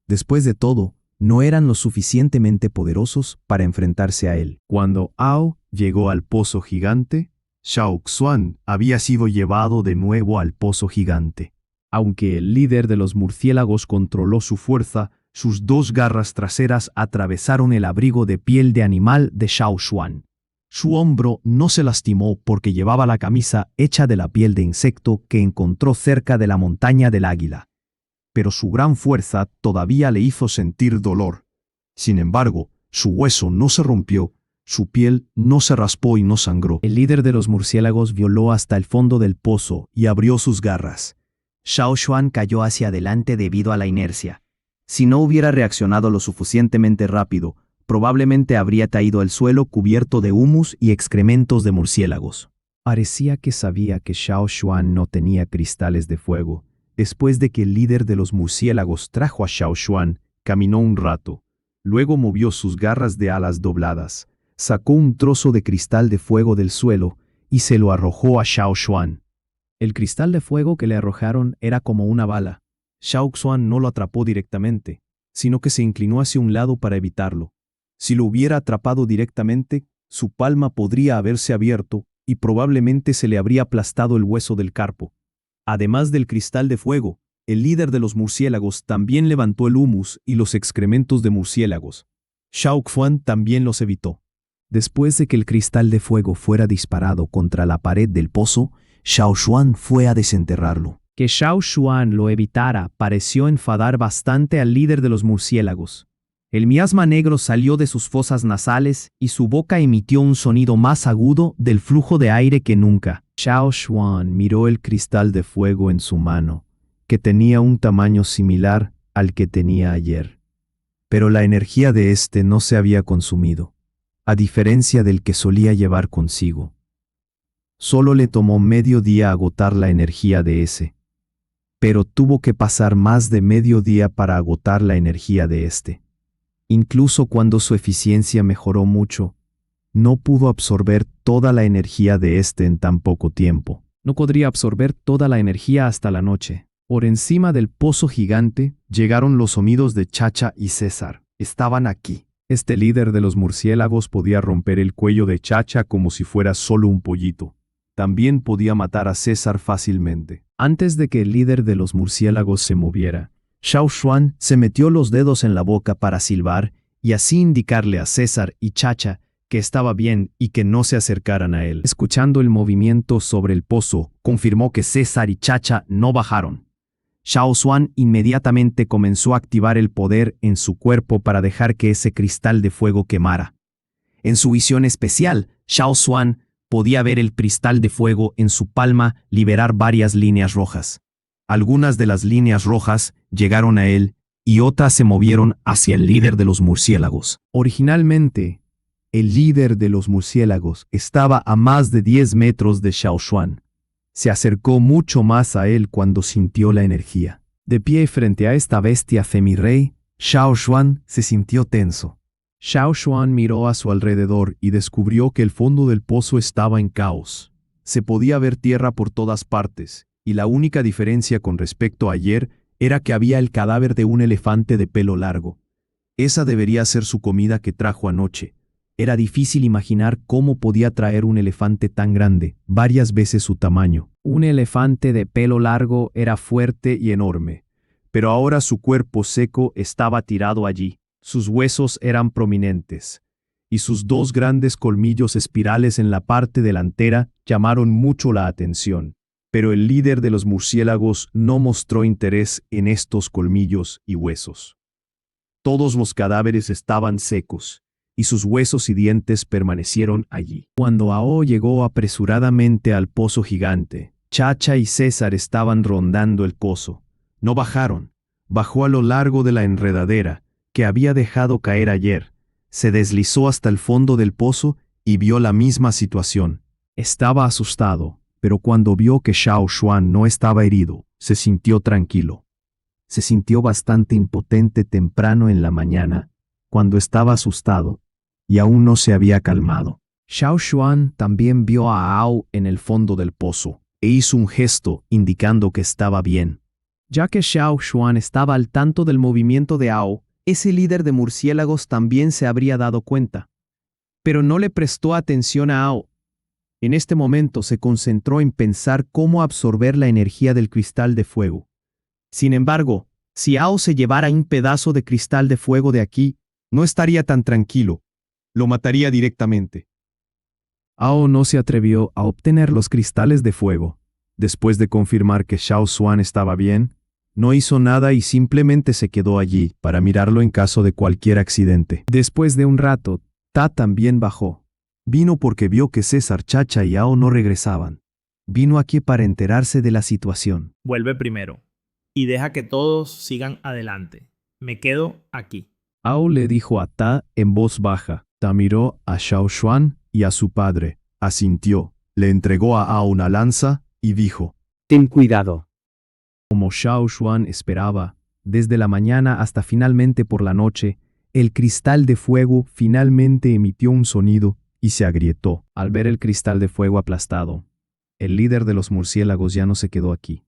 Después de todo, no eran lo suficientemente poderosos para enfrentarse a él. Cuando Ao llegó al pozo gigante, Xiao Xuan había sido llevado de nuevo al pozo gigante. Aunque el líder de los murciélagos controló su fuerza, sus dos garras traseras atravesaron el abrigo de piel de animal de Xiao Xuan. Su hombro no se lastimó porque llevaba la camisa hecha de la piel de insecto que encontró cerca de la montaña del águila. Pero su gran fuerza todavía le hizo sentir dolor. Sin embargo, su hueso no se rompió, su piel no se raspó y no sangró. El líder de los murciélagos violó hasta el fondo del pozo y abrió sus garras. Xiao Xuan cayó hacia adelante debido a la inercia. Si no hubiera reaccionado lo suficientemente rápido, probablemente habría caído al suelo cubierto de humus y excrementos de murciélagos. Parecía que sabía que Xiao Xuan no tenía cristales de fuego. Después de que el líder de los murciélagos trajo a Xiao Xuan, caminó un rato. Luego movió sus garras de alas dobladas, sacó un trozo de cristal de fuego del suelo y se lo arrojó a Xiao Xuan. El cristal de fuego que le arrojaron era como una bala. Xiao Xuan no lo atrapó directamente, sino que se inclinó hacia un lado para evitarlo. Si lo hubiera atrapado directamente, su palma podría haberse abierto y probablemente se le habría aplastado el hueso del carpo. Además del cristal de fuego, el líder de los murciélagos también levantó el humus y los excrementos de murciélagos. Xiao Xuan también los evitó. Después de que el cristal de fuego fuera disparado contra la pared del pozo, Xiao Xuan fue a desenterrarlo. Que Xiao Xuan lo evitara pareció enfadar bastante al líder de los murciélagos. El miasma negro salió de sus fosas nasales y su boca emitió un sonido más agudo del flujo de aire que nunca. Xiao Xuan miró el cristal de fuego en su mano, que tenía un tamaño similar al que tenía ayer. Pero la energía de este no se había consumido, a diferencia del que solía llevar consigo. Solo le tomó medio día agotar la energía de ese. Pero tuvo que pasar más de medio día para agotar la energía de este. Incluso cuando su eficiencia mejoró mucho, no pudo absorber toda la energía de este en tan poco tiempo. No podría absorber toda la energía hasta la noche. Por encima del pozo gigante llegaron los sonidos de Chacha y César. Estaban aquí. Este líder de los murciélagos podía romper el cuello de Chacha como si fuera solo un pollito. También podía matar a César fácilmente. Antes de que el líder de los murciélagos se moviera, Xiao Xuan se metió los dedos en la boca para silbar y así indicarle a César y Chacha que estaba bien y que no se acercaran a él. Escuchando el movimiento sobre el pozo, confirmó que César y Chacha no bajaron. Xiao Xuan inmediatamente comenzó a activar el poder en su cuerpo para dejar que ese cristal de fuego quemara. En su visión especial, Xiao Xuan podía ver el cristal de fuego en su palma liberar varias líneas rojas. Algunas de las líneas rojas llegaron a él y otras se movieron hacia el líder de los murciélagos. Originalmente, el líder de los murciélagos estaba a más de 10 metros de Xiao Xuan. Se acercó mucho más a él cuando sintió la energía. De pie frente a esta bestia femirrey, Xiao Xuan se sintió tenso. Xiao Xuan miró a su alrededor y descubrió que el fondo del pozo estaba en caos. Se podía ver tierra por todas partes, y la única diferencia con respecto a ayer era que había el cadáver de un elefante de pelo largo. Esa debería ser su comida que trajo anoche. Era difícil imaginar cómo podía traer un elefante tan grande, varias veces su tamaño. Un elefante de pelo largo era fuerte y enorme, pero ahora su cuerpo seco estaba tirado allí. Sus huesos eran prominentes, y sus dos grandes colmillos espirales en la parte delantera llamaron mucho la atención. Pero el líder de los murciélagos no mostró interés en estos colmillos y huesos. Todos los cadáveres estaban secos, y sus huesos y dientes permanecieron allí. Cuando Ao llegó apresuradamente al pozo gigante, Chacha y César estaban rondando el pozo. No bajaron. Bajó a lo largo de la enredadera que había dejado caer ayer. Se deslizó hasta el fondo del pozo y vio la misma situación. Estaba asustado, pero cuando vio que Xiao Xuan no estaba herido, se sintió tranquilo. Se sintió bastante impotente temprano en la mañana, cuando estaba asustado, y aún no se había calmado. Xiao Xuan también vio a Ao en el fondo del pozo, e hizo un gesto indicando que estaba bien. Ya que Xiao Xuan estaba al tanto del movimiento de Ao, ese líder de murciélagos también se habría dado cuenta. Pero no le prestó atención a Ao. En este momento se concentró en pensar cómo absorber la energía del cristal de fuego. Sin embargo, si Ao se llevara un pedazo de cristal de fuego de aquí, no estaría tan tranquilo. Lo mataría directamente. Ao no se atrevió a obtener los cristales de fuego. Después de confirmar que Xiao Xuan estaba bien, no hizo nada y simplemente se quedó allí para mirarlo en caso de cualquier accidente. Después de un rato, Ta también bajó. Vino porque vio que César, Chacha y Ao no regresaban. Vino aquí para enterarse de la situación. Vuelve primero y deja que todos sigan adelante. Me quedo aquí. Ao le dijo a Ta en voz baja. Ta miró a Xiao Xuan y a su padre. Asintió, le entregó a Ao una lanza y dijo: Ten cuidado. Como Xiao Xuan esperaba, desde la mañana hasta finalmente por la noche, el cristal de fuego finalmente emitió un sonido y se agrietó. Al ver el cristal de fuego aplastado, el líder de los murciélagos ya no se quedó aquí.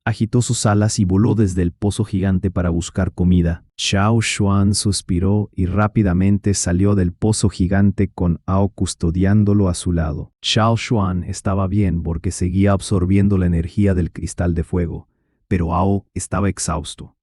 Agitó sus alas y voló desde el pozo gigante para buscar comida. Xiao Xuan suspiró y rápidamente salió del pozo gigante con Ao custodiándolo a su lado. Xiao Xuan estaba bien porque seguía absorbiendo la energía del cristal de fuego, pero Ao estaba exhausto.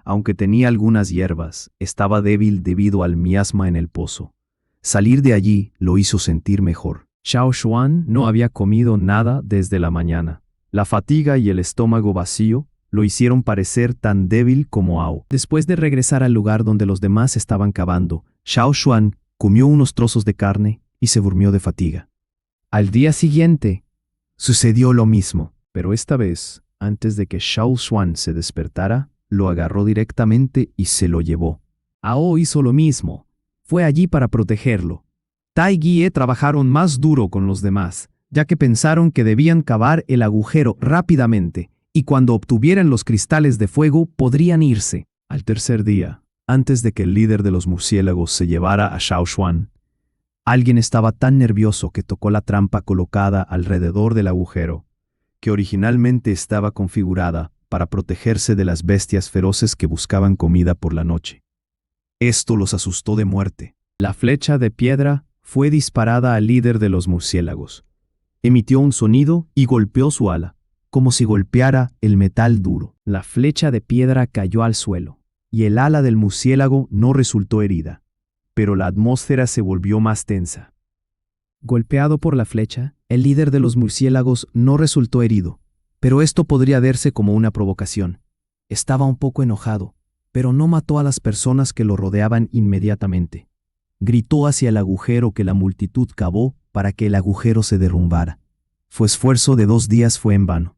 Aunque tenía algunas hierbas, estaba débil debido al miasma en el pozo. Salir de allí lo hizo sentir mejor. Xiao Xuan no había comido nada desde la mañana. La fatiga y el estómago vacío lo hicieron parecer tan débil como Ao. Después de regresar al lugar donde los demás estaban cavando, Xiao Xuan comió unos trozos de carne y se durmió de fatiga. Al día siguiente, sucedió lo mismo, pero esta vez, antes de que Xiao Xuan se despertara, lo agarró directamente y se lo llevó. Ao hizo lo mismo. Fue allí para protegerlo. Ta y Guie trabajaron más duro con los demás, ya que pensaron que debían cavar el agujero rápidamente, y cuando obtuvieran los cristales de fuego podrían irse. Al tercer día, antes de que el líder de los murciélagos se llevara a Xiao Xuan, alguien estaba tan nervioso que tocó la trampa colocada alrededor del agujero, que originalmente estaba configurada para protegerse de las bestias feroces que buscaban comida por la noche. Esto los asustó de muerte. La flecha de piedra fue disparada al líder de los murciélagos. Emitió un sonido y golpeó su ala, como si golpeara el metal duro. La flecha de piedra cayó al suelo, y el ala del murciélago no resultó herida, pero la atmósfera se volvió más tensa. Golpeado por la flecha, el líder de los murciélagos no resultó herido, pero esto podría verse como una provocación. Estaba un poco enojado, pero no mató a las personas que lo rodeaban inmediatamente. Gritó hacia el agujero que la multitud cavó para que el agujero se derrumbara. Su esfuerzo de 2 días fue en vano.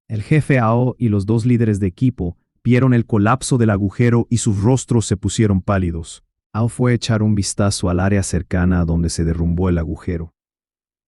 El jefe Ao y los 2 líderes de equipo vieron el colapso del agujero y sus rostros se pusieron pálidos. Ao fue a echar un vistazo al área cercana a donde se derrumbó el agujero.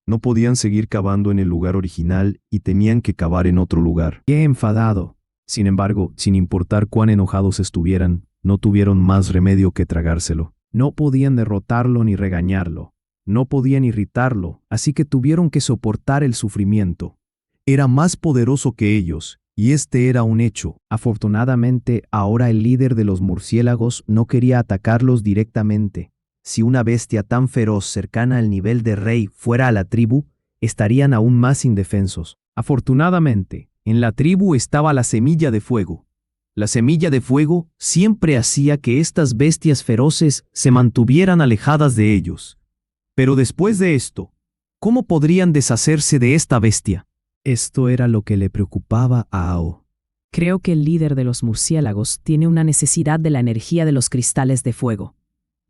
No podían seguir cavando en el lugar original y tenían que cavar en otro lugar. Qué enfadado. Sin embargo, sin importar cuán enojados estuvieran, no tuvieron más remedio que tragárselo. No podían derrotarlo ni regañarlo. No podían irritarlo, así que tuvieron que soportar el sufrimiento. Era más poderoso que ellos, y este era un hecho. Afortunadamente, ahora el líder de los murciélagos no quería atacarlos directamente. Si una bestia tan feroz cercana al nivel de rey fuera a la tribu, estarían aún más indefensos. Afortunadamente, en la tribu estaba la semilla de fuego. La semilla de fuego siempre hacía que estas bestias feroces se mantuvieran alejadas de ellos. Pero después de esto, ¿cómo podrían deshacerse de esta bestia? Esto era lo que le preocupaba a Ao. Creo que el líder de los murciélagos tiene una necesidad de la energía de los cristales de fuego.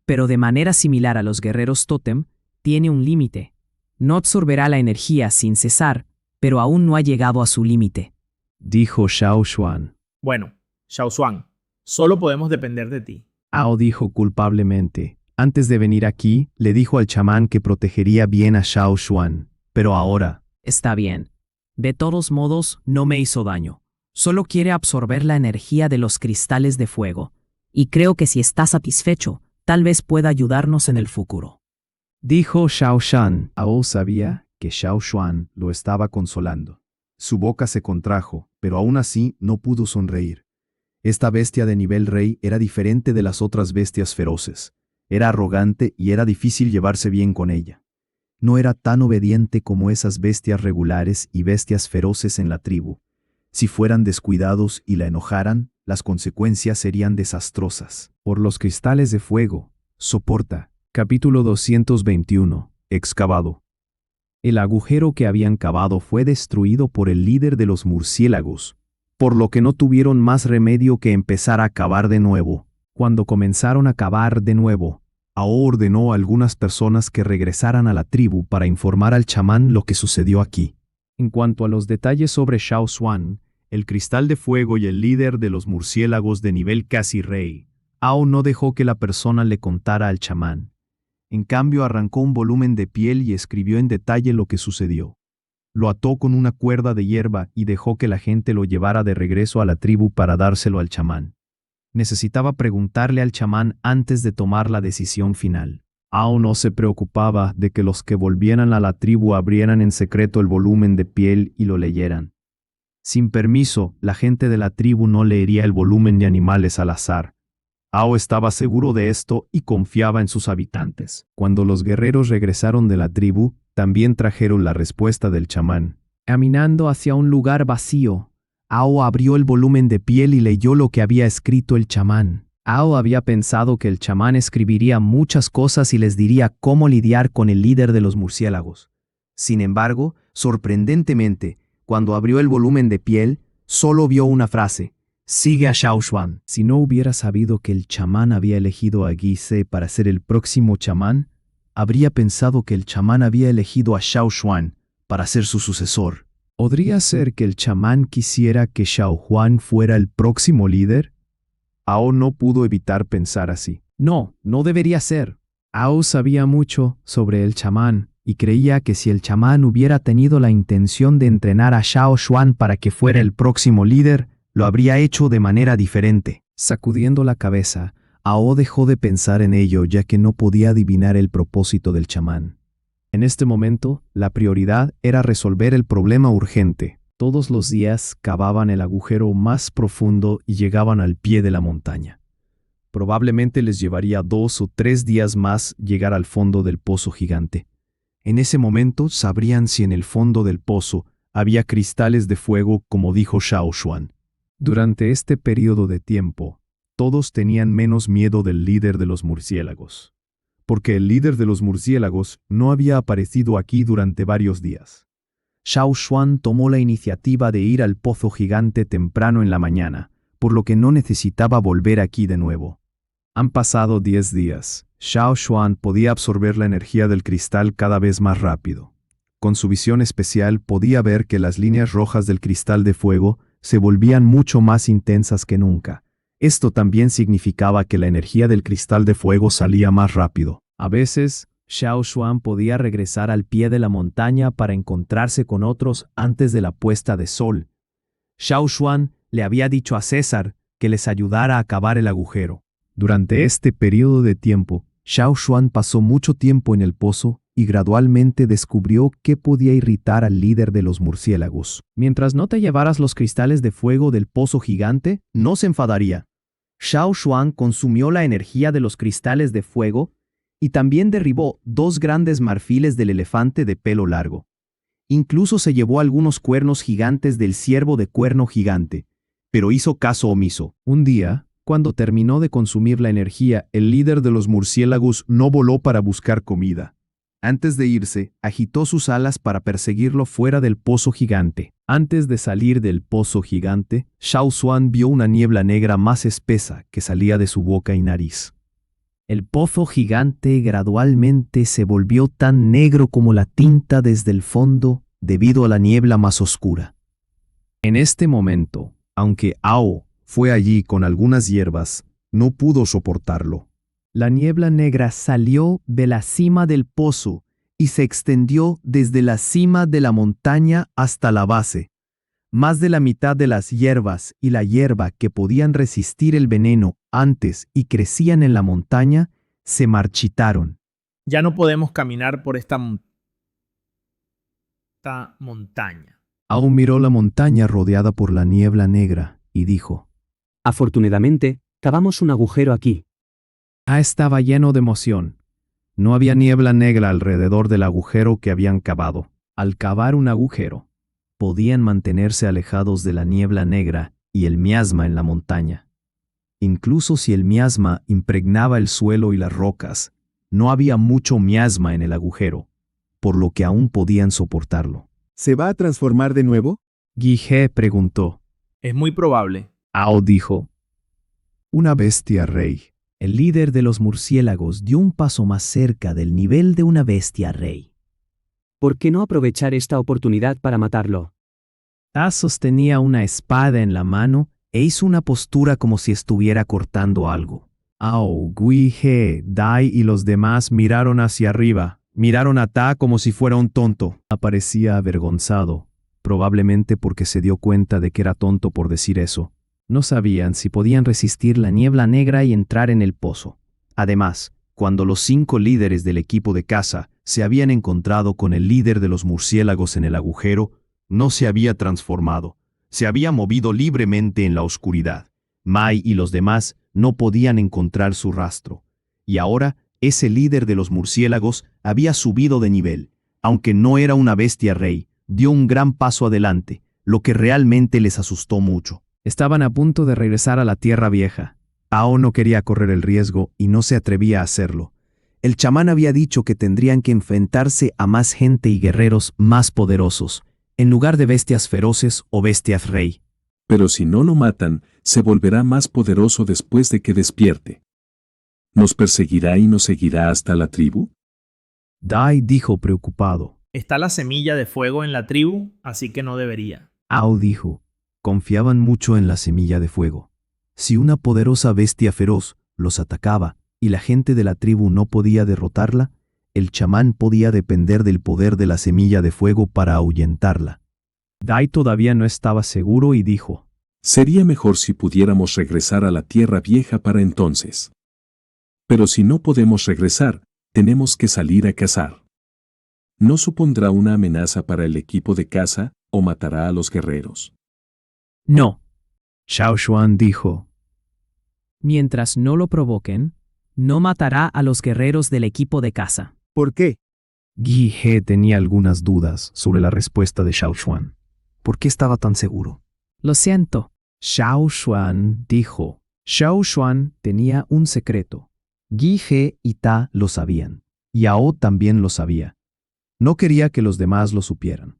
Pero de manera similar a los guerreros tótem, tiene un límite. No absorberá la energía sin cesar, pero aún no ha llegado a su límite, dijo Xiao Xuan. Bueno, Xiao Xuan, solo podemos depender de ti. Ao dijo culpablemente. Antes de venir aquí, le dijo al chamán que protegería bien a Xiao Xuan, pero ahora... Está bien. De todos modos, no me hizo daño. Solo quiere absorber la energía de los cristales de fuego. Y creo que si está satisfecho, tal vez pueda ayudarnos en el futuro, dijo Xiao Shan. Ao sabía que Xiao Xuan lo estaba consolando. Su boca se contrajo, pero aún así no pudo sonreír. Esta bestia de nivel rey era diferente de las otras bestias feroces. Era arrogante y era difícil llevarse bien con ella. No era tan obediente como esas bestias regulares y bestias feroces en la tribu. Si fueran descuidados y la enojaran, las consecuencias serían desastrosas. Por los cristales de fuego, soporta. Capítulo 221. Excavado. El agujero que habían cavado fue destruido por el líder de los murciélagos, por lo que no tuvieron más remedio que empezar a cavar de nuevo. Cuando comenzaron a cavar de nuevo, Ao ordenó a algunas personas que regresaran a la tribu para informar al chamán lo que sucedió aquí. En cuanto a los detalles sobre Xiao Xuan, el cristal de fuego y el líder de los murciélagos de nivel casi rey, Ao no dejó que la persona le contara al chamán. En cambio, arrancó un volumen de piel y escribió en detalle lo que sucedió. Lo ató con una cuerda de hierba y dejó que la gente lo llevara de regreso a la tribu para dárselo al chamán. Necesitaba preguntarle al chamán antes de tomar la decisión final. Ao no se preocupaba de que los que volvieran a la tribu abrieran en secreto el volumen de piel y lo leyeran. Sin permiso, la gente de la tribu no leería el volumen de animales al azar. Ao estaba seguro de esto y confiaba en sus habitantes. Cuando los guerreros regresaron de la tribu, también trajeron la respuesta del chamán. Caminando hacia un lugar vacío, Ao abrió el volumen de piel y leyó lo que había escrito el chamán. Ao había pensado que el chamán escribiría muchas cosas y les diría cómo lidiar con el líder de los murciélagos. Sin embargo, sorprendentemente, cuando abrió el volumen de piel, solo vio una frase: «Sigue a Xiao Xuan». Si no hubiera sabido que el chamán había elegido a Guise Ze para ser el próximo chamán, habría pensado que el chamán había elegido a Xiao Xuan para ser su sucesor. ¿Podría ser que el chamán quisiera que Xiao Xuan fuera el próximo líder? Ao no pudo evitar pensar así. No, no debería ser. Ao sabía mucho sobre el chamán y creía que si el chamán hubiera tenido la intención de entrenar a Xiao Xuan para que fuera el próximo líder, lo habría hecho de manera diferente. Sacudiendo la cabeza, Ao dejó de pensar en ello ya que no podía adivinar el propósito del chamán. En este momento, la prioridad era resolver el problema urgente. Todos los días cavaban el agujero más profundo y llegaban al pie de la montaña. Probablemente les llevaría 2 o 3 días más llegar al fondo del pozo gigante. En ese momento sabrían si en el fondo del pozo había cristales de fuego, como dijo Xiao Xuan. Durante este periodo de tiempo, todos tenían menos miedo del líder de los murciélagos, porque el líder de los murciélagos no había aparecido aquí durante varios días. Xiao Xuan tomó la iniciativa de ir al pozo gigante temprano en la mañana, por lo que no necesitaba volver aquí de nuevo. Han pasado 10 días. Xiao Xuan podía absorber la energía del cristal cada vez más rápido. Con su visión especial podía ver que las líneas rojas del cristal de fuego se volvían mucho más intensas que nunca. Esto también significaba que la energía del cristal de fuego salía más rápido. A veces, Xiao Xuan podía regresar al pie de la montaña para encontrarse con otros antes de la puesta de sol. Xiao Xuan le había dicho a César que les ayudara a cavar el agujero. Durante este periodo de tiempo, Xiao Xuan pasó mucho tiempo en el pozo y gradualmente descubrió qué podía irritar al líder de los murciélagos. Mientras no te llevaras los cristales de fuego del pozo gigante, no se enfadaría. Xiao Xuan consumió la energía de los cristales de fuego y también derribó 2 grandes marfiles del elefante de pelo largo. Incluso se llevó algunos cuernos gigantes del ciervo de cuerno gigante, pero hizo caso omiso. Un día, cuando terminó de consumir la energía, el líder de los murciélagos no voló para buscar comida. Antes de irse, agitó sus alas para perseguirlo fuera del pozo gigante. Antes de salir del pozo gigante, Xiao Xuan vio una niebla negra más espesa que salía de su boca y nariz. El pozo gigante gradualmente se volvió tan negro como la tinta desde el fondo debido a la niebla más oscura. En este momento, aunque Ao fue allí con algunas hierbas, no pudo soportarlo. La niebla negra salió de la cima del pozo y se extendió desde la cima de la montaña hasta la base. Más de la mitad de las hierbas y la hierba que podían resistir el veneno antes y crecían en la montaña se marchitaron. Ya no podemos caminar por esta montaña. Ao miró la montaña rodeada por la niebla negra y dijo: Afortunadamente, cavamos un agujero aquí. Estaba lleno de emoción. No había niebla negra alrededor del agujero que habían cavado. Al cavar un agujero, podían mantenerse alejados de la niebla negra y el miasma en la montaña. Incluso si el miasma impregnaba el suelo y las rocas, no había mucho miasma en el agujero, por lo que aún podían soportarlo. ¿Se va a transformar de nuevo? Guige preguntó. Es muy probable. Ao dijo: una bestia rey. El líder de los murciélagos dio un paso más cerca del nivel de una bestia rey. ¿Por qué no aprovechar esta oportunidad para matarlo? Ta sostenía una espada en la mano e hizo una postura como si estuviera cortando algo. Ao, Gui He, Dai y los demás miraron hacia arriba. Miraron a Ta como si fuera un tonto. Aparecía avergonzado, probablemente porque se dio cuenta de que era tonto por decir eso. No sabían si podían resistir la niebla negra y entrar en el pozo. Además, cuando los 5 líderes del equipo de caza se habían encontrado con el líder de los murciélagos en el agujero, no se había transformado. Se había movido libremente en la oscuridad. Mai y los demás no podían encontrar su rastro. Y ahora, ese líder de los murciélagos había subido de nivel. Aunque no era una bestia rey, dio un gran paso adelante, lo que realmente les asustó mucho. Estaban a punto de regresar a la Tierra Vieja. Ao no quería correr el riesgo y no se atrevía a hacerlo. El chamán había dicho que tendrían que enfrentarse a más gente y guerreros más poderosos, en lugar de bestias feroces o bestias rey. Pero si no lo matan, se volverá más poderoso después de que despierte. ¿Nos perseguirá y nos seguirá hasta la tribu? Dai dijo preocupado. Está la semilla de fuego en la tribu, así que no debería. Ao dijo, confiaban mucho en la semilla de fuego. Si una poderosa bestia feroz los atacaba y la gente de la tribu no podía derrotarla, el chamán podía depender del poder de la semilla de fuego para ahuyentarla. Dai todavía no estaba seguro y dijo, Sería mejor si pudiéramos regresar a la Tierra Vieja para entonces. Pero si no podemos regresar, tenemos que salir a cazar. ¿No supondrá una amenaza para el equipo de caza o matará a los guerreros? No. Xiao Xuan dijo, Mientras no lo provoquen, no matará a los guerreros del equipo de caza. ¿Por qué? Gui He tenía algunas dudas sobre la respuesta de Xiao Xuan. ¿Por qué estaba tan seguro? Lo siento. Xiao Xuan dijo. Xiao Xuan tenía un secreto. Gui He y Ta lo sabían. Yao también lo sabía. No quería que los demás lo supieran.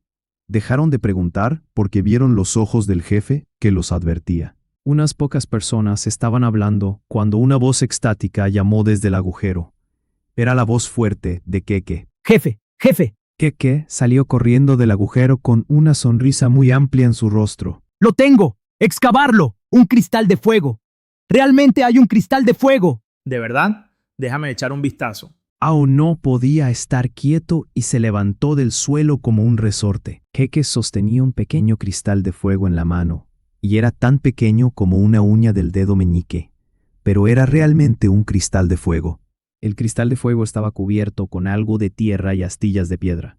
Dejaron de preguntar porque vieron los ojos del jefe que los advertía. Unas pocas personas estaban hablando cuando una voz extática llamó desde el agujero. Era la voz fuerte de Keke. Jefe, jefe, Keke salió corriendo del agujero con una sonrisa muy amplia en su rostro. lo tengo. Excavarlo. Un cristal de fuego. Realmente hay un cristal de fuego. ¿De verdad? Déjame echar un vistazo. Ao no podía estar quieto y se levantó del suelo como un resorte. Keke sostenía un pequeño cristal de fuego en la mano, y era tan pequeño como una uña del dedo meñique, pero era realmente un cristal de fuego. El cristal de fuego estaba cubierto con algo de tierra y astillas de piedra.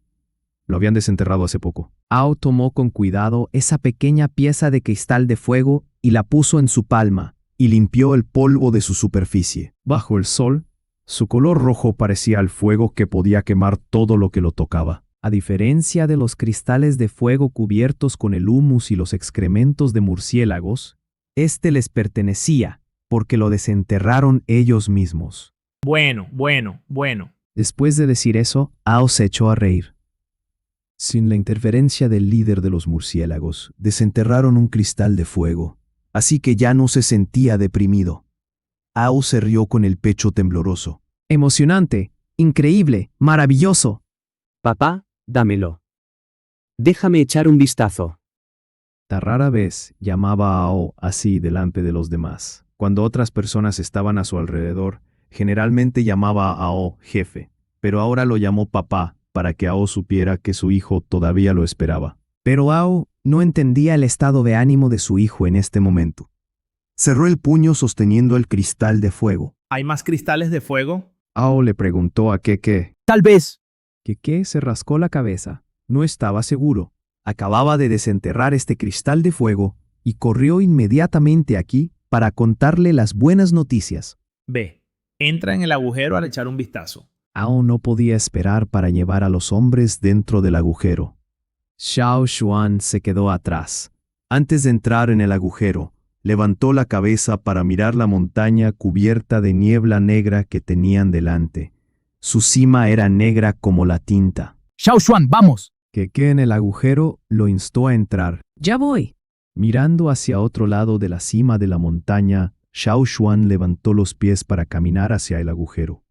Lo habían desenterrado hace poco. Ao tomó con cuidado esa pequeña pieza de cristal de fuego y la puso en su palma, y limpió el polvo de su superficie. Bajo el sol, su color rojo parecía al fuego que podía quemar todo lo que lo tocaba. A diferencia de los cristales de fuego cubiertos con el humus y los excrementos de murciélagos, este les pertenecía porque lo desenterraron ellos mismos. Bueno. Después de decir eso, Ao se echó a reír. Sin la interferencia del líder de los murciélagos, desenterraron un cristal de fuego, así que ya no se sentía deprimido. Ao se rió con el pecho tembloroso. Emocionante, increíble, maravilloso. Papá, dámelo. Déjame echar un vistazo. Ta rara vez llamaba a Ao así delante de los demás. Cuando otras personas estaban a su alrededor, generalmente llamaba a Ao jefe, pero ahora lo llamó papá para que Ao supiera que su hijo todavía lo esperaba. Pero Ao no entendía el estado de ánimo de su hijo en este momento. Cerró el puño sosteniendo el cristal de fuego. ¿Hay más cristales de fuego? Ao le preguntó a Keke. Tal vez. Keke se rascó la cabeza. No estaba seguro. Acababa de desenterrar este cristal de fuego y corrió inmediatamente aquí para contarle las buenas noticias. Ve, entra en el agujero al echar un vistazo. Ao no podía esperar para llevar a los hombres dentro del agujero. Xiao Xuan se quedó atrás. Antes de entrar en el agujero, levantó la cabeza para mirar la montaña cubierta de niebla negra que tenían delante. Su cima era negra como la tinta. Xiao Xuan, vamos. Keke en el agujero lo instó a entrar. Ya voy. Mirando hacia otro lado de la cima de la montaña, Xiao Xuan levantó los pies para caminar hacia el agujero.